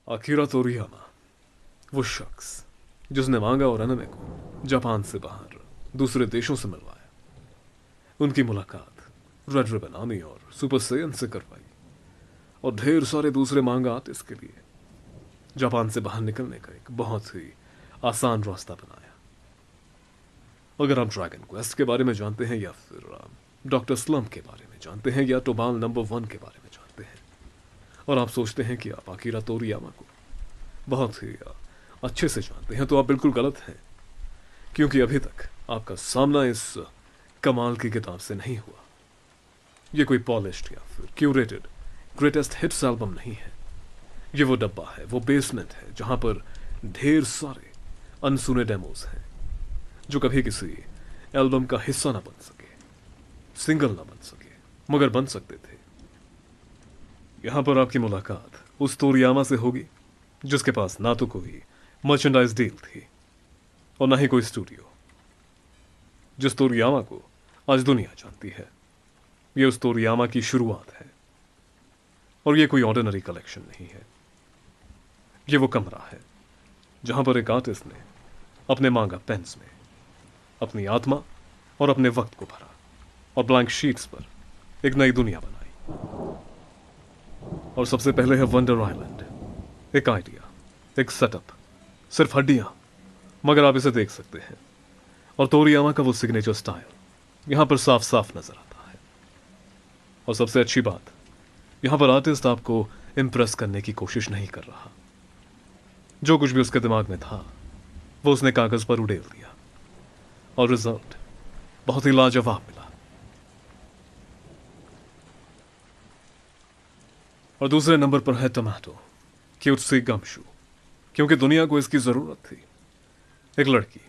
Akira तोरियामा, वो शख्स जिसने मांगा और अनिमे को जापान से बाहर दूसरे देशों से मिलवाया, उनकी मुलाकात रेड रिबन आर्मी और सुपर सेयन से करवाई और ढेर सारे दूसरे मांगा आर्टिस्ट के लिए जापान से बाहर निकलने का एक बहुत ही आसान रास्ता बनाया। अगर आप ड्रैगन क्वेस्ट के बारे में जानते हैं या फिर डॉक्टर स्लम के बारे में जानते हैं या टोबाल नंबर 1 के बारे में जानते हैं और आप सोचते हैं कि आप अकीरा तोरियामा को बहुत ही अच्छे से जानते हैं, तो आप बिल्कुल गलत हैं, क्योंकि अभी तक आपका सामना इस कमाल की किताब से नहीं हुआ। ये कोई पॉलिश्ड या फिर क्यूरेटेड ग्रेटेस्ट हिट्स एल्बम नहीं है। ये वो डब्बा है, वो बेसमेंट है जहां पर ढेर सारे अनसुने डेमोज हैं जो कभी किसी एल्बम का हिस्सा ना बन सके, सिंगल ना बन सके, मगर बन सकते थे। यहां पर आपकी मुलाकात उस तोरियामा से होगी जिसके पास ना तो कोई मर्चेंडाइज डील थी और ना ही कोई स्टूडियो। जिस तोरियामा को आज दुनिया जानती है, ये उस तोरियामा की शुरुआत है और ये कोई ऑर्डिनरी कलेक्शन नहीं है। ये वो कमरा है जहां पर एक आर्टिस्ट ने अपने मांगा पेन्स में अपनी आत्मा और अपने वक्त को भरा और ब्लैंक शीट्स पर एक नई दुनिया बनाई। और सबसे पहले है वंडर आइलैंड, एक आइडिया, एक सेटअप, सिर्फ हड्डियां, मगर आप इसे देख सकते हैं। और तोरियामा का वो सिग्नेचर स्टाइल यहां पर साफ साफ नजर आता है। और सबसे अच्छी बात, यहां पर आर्टिस्ट आपको इंप्रेस करने की कोशिश नहीं कर रहा। जो कुछ भी उसके दिमाग में था वो उसने कागज पर उड़ेल दिया और रिजल्ट बहुत ही लाजवाब मिला। और दूसरे नंबर पर है टमाटो, क्यूटसी गमशू, क्योंकि दुनिया को इसकी जरूरत थी। एक लड़की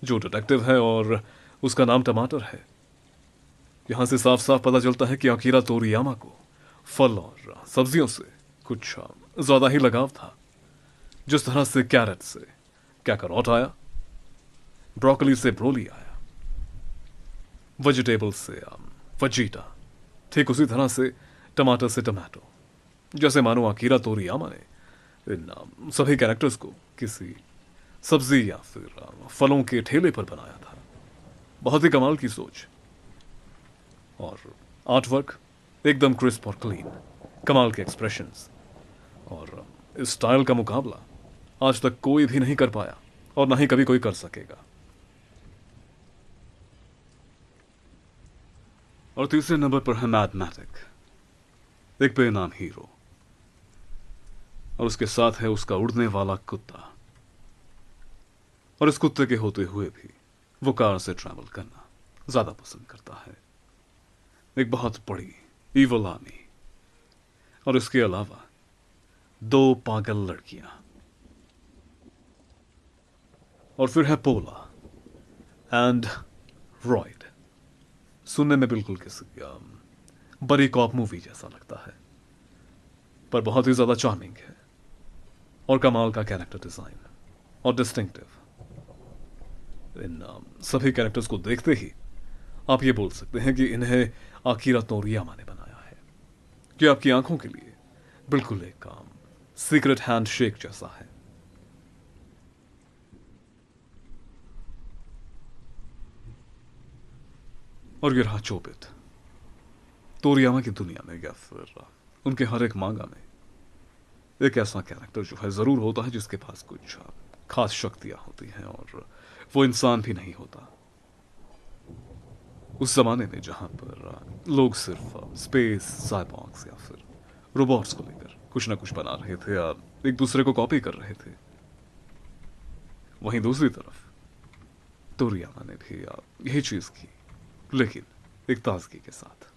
जो डिटेक्टिव है और उसका नाम टमाटर है। यहां से साफ साफ पता चलता है कि अकीरा तोरियामा को फल और सब्जियों से कुछ ज्यादा ही लगाव था। जिस तरह से कैरेट से कैकरॉट आया, ब्रोकली से ब्रोली आया, वेजिटेबल से वजीटा, ठीक उसी तरह से टमाटर से टमाटो। जैसे मानो अकीरा तोरियामा ने इन सभी कैरेक्टर्स को किसी सब्जी या फिर फलों के ठेले पर बनाया था। बहुत ही कमाल की सोच। और आर्ट वर्क एकदम क्रिस्प और क्लीन, कमाल के एक्सप्रेशंस, और इस स्टाइल का मुकाबला आज तक कोई भी नहीं कर पाया और ना ही कभी कोई कर सकेगा। और तीसरे नंबर पर है मैथमेटिक, एक बेनाम हीरो, और उसके साथ है उसका उड़ने वाला कुत्ता। और इस कुत्ते के होते हुए भी वो कार से ट्रैवल करना ज्यादा पसंद करता है। एक बहुत बड़ी ईवल आर्मी, और इसके अलावा 2 पागल लड़कियां। और फिर है पोला एंड रॉयड। सुनने में बिल्कुल किसी बड़ी कॉप मूवी जैसा लगता है, पर बहुत ही ज्यादा चार्मिंग है और कमाल का कैरेक्टर डिजाइन और डिस्टिंक्टिव। इन सभी कैरेक्टर्स को देखते ही आप ये बोल सकते हैं कि इन्हें अकीरा तोरियामा ने बनाया है, कि आपकी आंखों के लिए बिल्कुल एक सीक्रेट हैंडशेक जैसा है। और ये रहा चोबित। तोरियामा की दुनिया में या फिर उनके हर एक मांगा में एक ऐसा कैरेक्टर जो है जरूर होता है जिसके पास कुछ खास शक्तियां होती हैं, और वो इंसान भी नहीं होता। उस जमाने में जहां पर लोग सिर्फ स्पेस, साइबॉर्ग्स या फिर रोबोट्स को लेकर कुछ ना कुछ बना रहे थे या एक दूसरे को कॉपी कर रहे थे, वहीं दूसरी तरफ तोरियामा ने भी यही चीज की, लेकिन एक ताजगी के साथ।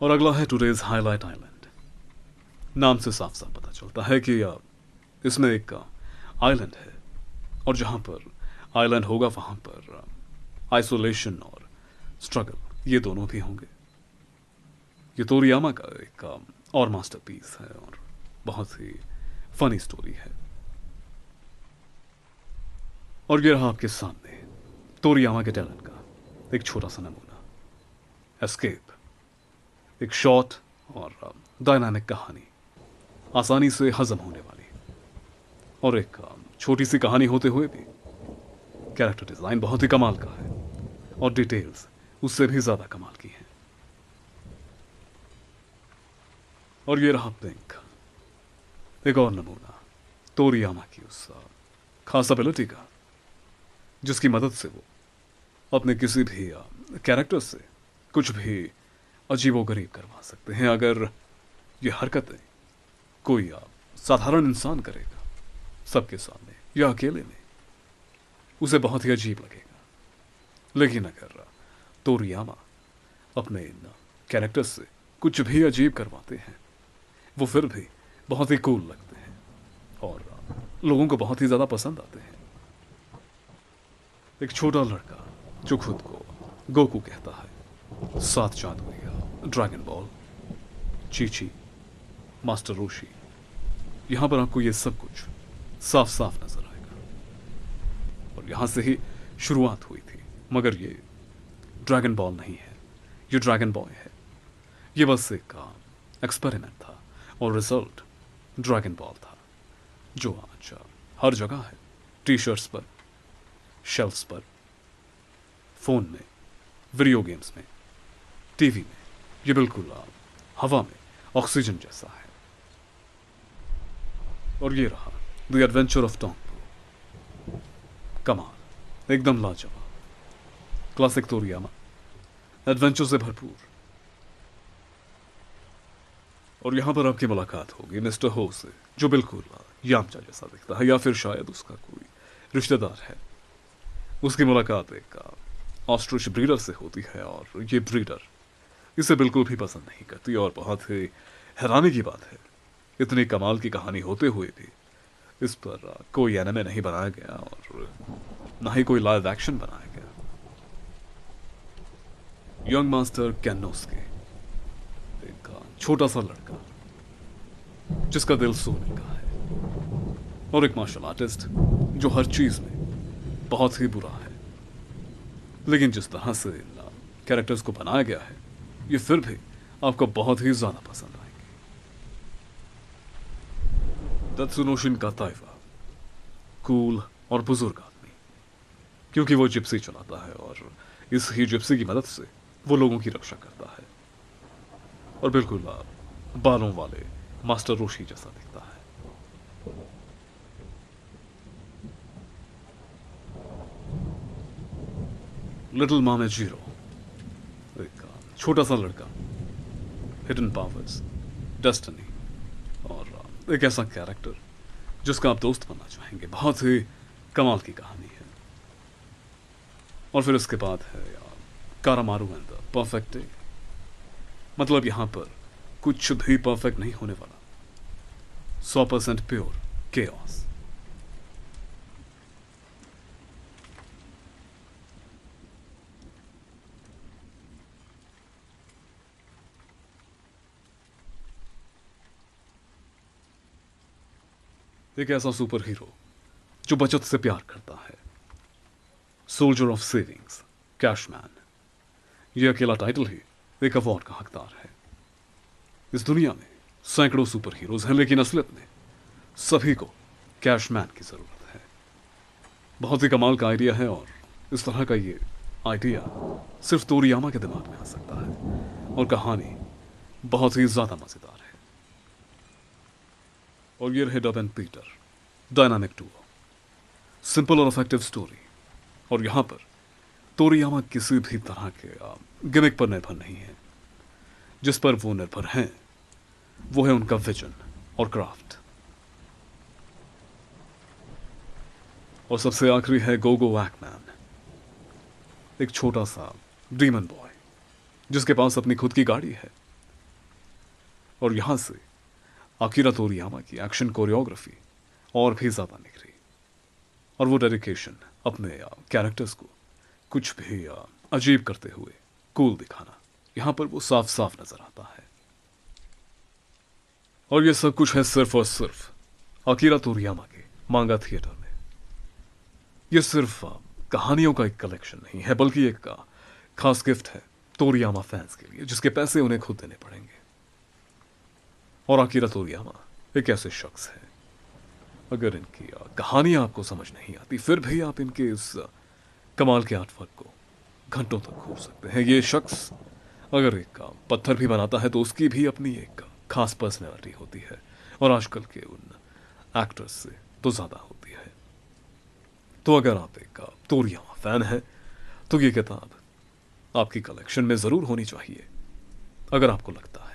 और अगला है टुडेज हाईलाइट आइलैंड। नाम से साफ साफ पता चलता है कि इसमें एक आइलैंड है, और जहां पर आइलैंड होगा वहां पर आइसोलेशन और स्ट्रगल ये दोनों भी होंगे। ये तोरियामा का एक और मास्टरपीस है और बहुत ही फनी स्टोरी है। और ये रहा आपके सामने तोरियामा के टैलेंट का एक छोटा सा नमूना। एस्केप, एक शॉर्ट और डायनामिक कहानी, आसानी से हजम होने वाली, और एक छोटी सी कहानी होते हुए भी कैरेक्टर डिजाइन बहुत ही कमाल का है और डिटेल्स उससे भी ज्यादा कमाल की हैं। और ये रहा पिंक, एक और नमूना तोरियामा की उस खास एबिलिटी का जिसकी मदद से वो अपने किसी भी कैरेक्टर से कुछ भी अजीबोगरीब करवा सकते हैं। अगर ये हरकतें कोई साधारण इंसान करेगा सबके सामने या अकेले में, उसे बहुत ही अजीब लगेगा। लेकिन अगर तोरियामा अपने इन कैरेक्टर्स से कुछ भी अजीब करवाते हैं, वो फिर भी बहुत ही कूल लगते हैं और लोगों को बहुत ही ज्यादा पसंद आते हैं। एक छोटा लड़का जो खुद को गोकू कहता है, 7 जादुई ड्रैगन बॉल, चीची, मास्टर रोशी, यहां पर आपको ये सब कुछ साफ साफ नजर आएगा। और यहां से ही शुरुआत हुई थी, मगर ये ड्रैगन बॉल नहीं है, ये ड्रैगन बॉय है। ये बस एक एक्सपेरिमेंट था और रिजल्ट ड्रैगन बॉल था, जो आज हर जगह है, टी शर्ट्स पर, शेल्फ्स पर, फोन में, वीडियो गेम्स में, टीवी में। ये बिल्कुल हवा में ऑक्सीजन जैसा है। और ये रहा द एडवेंचर ऑफ टोंगपू, कमाल, एकदम लाजवाब, क्लासिक तोरियामा, एडवेंचर से भरपूर। और यहां पर आपकी मुलाकात होगी मिस्टर हो से, जो बिल्कुल यामचा जैसा दिखता है, या फिर शायद उसका कोई रिश्तेदार है। उसकी मुलाकात एक ऑस्ट्रिच ब्रीडर से होती है और ये ब्रीडर इसे बिल्कुल भी पसंद नहीं करती। और बहुत ही हैरानी की बात है, इतनी कमाल की कहानी होते हुए भी इस पर कोई एनिमे नहीं बनाया गया और ना ही कोई लाइव एक्शन बनाया गया। यंग मास्टर कैनोस्के, एक छोटा सा लड़का जिसका दिल सोने का है, और एक मार्शल आर्टिस्ट जो हर चीज में बहुत ही बुरा है। लेकिन जिस तरह से कैरेक्टर्स को बनाया गया है, ये फिर भी आपको बहुत ही ज्यादा पसंद आएंगे। तत्सुनोशिन का ताइफा, कूल और बुजुर्ग आदमी, क्योंकि वो जिप्सी चलाता है और इस ही जिप्सी की मदद से वो लोगों की रक्षा करता है। और बिल्कुल बालों वाले मास्टर रोशी जैसा दिखता है। लिटिल मामे जीरो, एक छोटा सा लड़का, हिडन पावर्स, डेस्टिनी, और एक ऐसा कैरेक्टर जिसका आप दोस्त बनना चाहेंगे। बहुत ही कमाल की कहानी है। और फिर उसके बाद है कारामारू एंड द परफेक्ट डे, मतलब यहां पर कुछ भी परफेक्ट नहीं होने वाला, 100% प्योर केओस। एक ऐसा सुपर हीरो जो बचत से प्यार करता है, सोल्जर ऑफ सेविंग्स, कैशमैन। यह अकेला टाइटल ही एक अवार्ड का हकदार है। इस दुनिया में सैकड़ों सुपर हीरोज हैं, लेकिन असलियत में सभी को कैशमैन की जरूरत है। बहुत ही कमाल का आइडिया है और इस तरह का ये आइडिया सिर्फ तोरियामा के दिमाग में आ सकता है और कहानी बहुत ही ज्यादा मजेदार है। और ये रहे dub and Peter, dynamic Duo, simple और इफेक्टिव स्टोरी। और यहां पर तोरियामा किसी भी तरह के गिमिक पर निर्भर नहीं है। जिस पर वो निर्भर हैं वो है उनका विजन और क्राफ्ट। और सबसे आखिरी है गोगो वैकमैन, एक छोटा सा डीमन बॉय जिसके पास अपनी खुद की गाड़ी है। और यहां से आकिरा तोरियामा की एक्शन कोरियोग्राफी और भी ज्यादा निखरी, और वो डेडिकेशन अपने कैरेक्टर्स को कुछ भी अजीब करते हुए कूल दिखाना, यहां पर वो साफ साफ नजर आता है। और ये सब कुछ है सिर्फ और सिर्फ आकिरा तोरियामा के मांगा थिएटर में। ये सिर्फ कहानियों का एक कलेक्शन नहीं है, बल्कि एक खास गिफ्ट है तोरियामा फैंस के लिए जिसके पैसे उन्हें खुद देने पड़ेंगे। और आकिरा तोरियामा एक ऐसे शख्स है, अगर इनकी कहानियां आपको समझ नहीं आती फिर भी आप इनके इस कमाल के आर्टवर्क को घंटों तक खोज सकते हैं। ये शख्स अगर एक पत्थर भी बनाता है तो उसकी भी अपनी एक खास पर्सनैलिटी होती है, और आजकल के उन एक्टर्स से तो ज़्यादा होती है। तो अगर आप एक तोरियामा फैन हैं तो ये किताब आपकी कलेक्शन में ज़रूर होनी चाहिए। अगर आपको लगता है